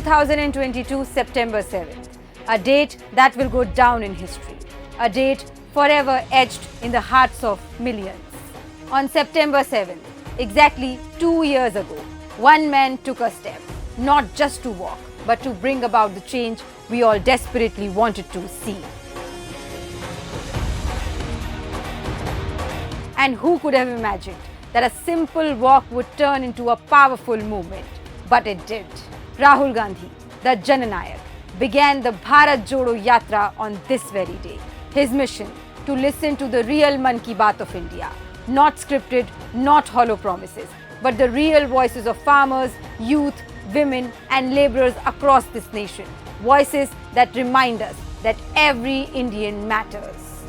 2022 September 7th, a date that will go down in history, a date forever etched in the hearts of millions. On September 7th, exactly 2 years ago, one man took a step, not just to walk, but to bring about the change we all desperately wanted to see. And who could have imagined that a simple walk would turn into a powerful movement? But it did. Rahul Gandhi, the Jananayak, began the Bharat Jodo Yatra on this very day. His mission: to listen to the real Mann Ki Baat of India. Not scripted, not hollow promises, but the real voices of farmers, youth, women and laborers across this nation. Voices that remind us that every Indian matters.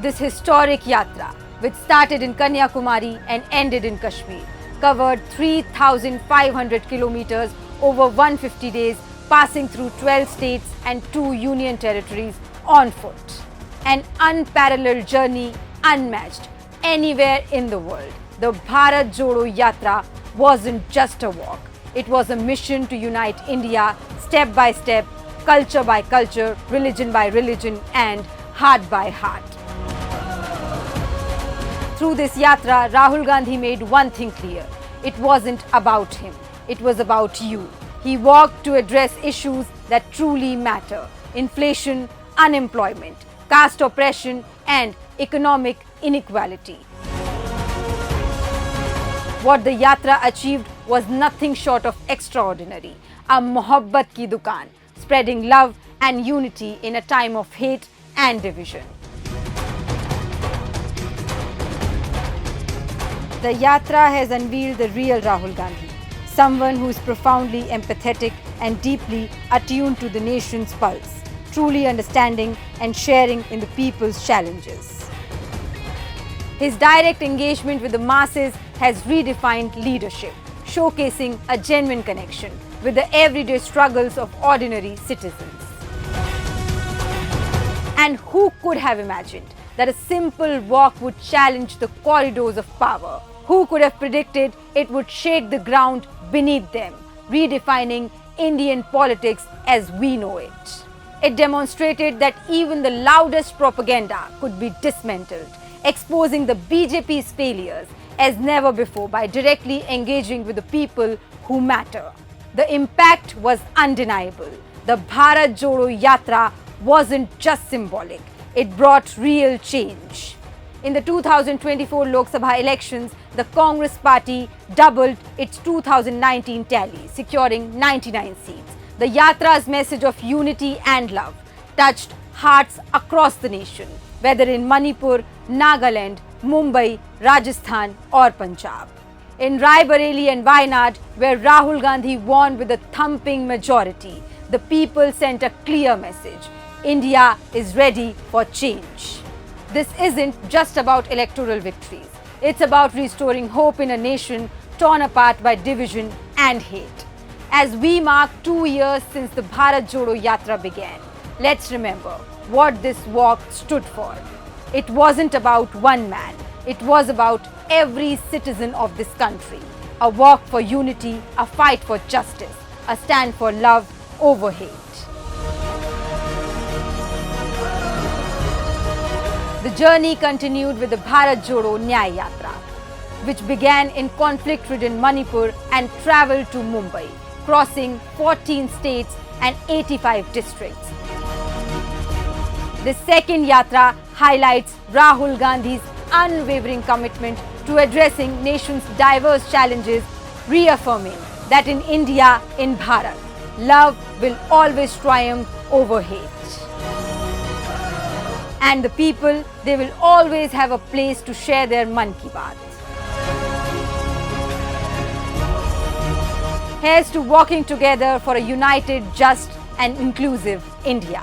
This historic yatra, which started in Kanyakumari and ended in Kashmir, covered 3,500 kilometers over 150 days, passing through 12 states and 2 union territories on foot. An unparalleled journey, unmatched anywhere in the world. The Bharat Jodo Yatra wasn't just a walk. It was a mission to unite India step by step, culture by culture, religion by religion and heart by heart. Through this yatra, Rahul Gandhi made one thing clear. It wasn't about him. It was about you. He walked to address issues that truly matter: inflation, unemployment, caste oppression and economic inequality. What the yatra achieved was nothing short of extraordinary. A mohabbat ki dukaan, spreading love and unity in a time of hate and division. The yatra has unveiled the real Rahul Gandhi, someone who is profoundly empathetic and deeply attuned to the nation's pulse, truly understanding and sharing in the people's challenges. His direct engagement with the masses has redefined leadership, showcasing a genuine connection with the everyday struggles of ordinary citizens. And who could have imagined that a simple walk would challenge the corridors of power? Who could have predicted it would shake the ground beneath them, redefining Indian politics as we know it? It demonstrated that even the loudest propaganda could be dismantled, exposing the BJP's failures as never before by directly engaging with the people who matter. The impact was undeniable. The Bharat Jodo Yatra wasn't just symbolic, it brought real change. In the 2024 Lok Sabha elections, the Congress party doubled its 2019 tally, securing 99 seats. The yatra's message of unity and love touched hearts across the nation, whether in Manipur, Nagaland, Mumbai, Rajasthan or Punjab. In Rai Bareli and Wayanad, where Rahul Gandhi won with a thumping majority, the people sent a clear message: India is ready for change. This isn't just about electoral victories. It's about restoring hope in a nation torn apart by division and hate. As we mark 2 years since the Bharat Jodo Yatra began, let's remember what this walk stood for. It wasn't about one man. It was about every citizen of this country. A walk for unity, a fight for justice, a stand for love over hate. The journey continued with the Bharat Jodo Nyay Yatra, which began in conflict-ridden Manipur and travelled to Mumbai, crossing 14 states and 85 districts. The second yatra highlights Rahul Gandhi's unwavering commitment to addressing nation's diverse challenges, reaffirming that in India, in Bharat, love will always triumph over hate. And the people, they will always have a place to share their Mann Ki Baat. Here's to walking together for a united, just and inclusive India.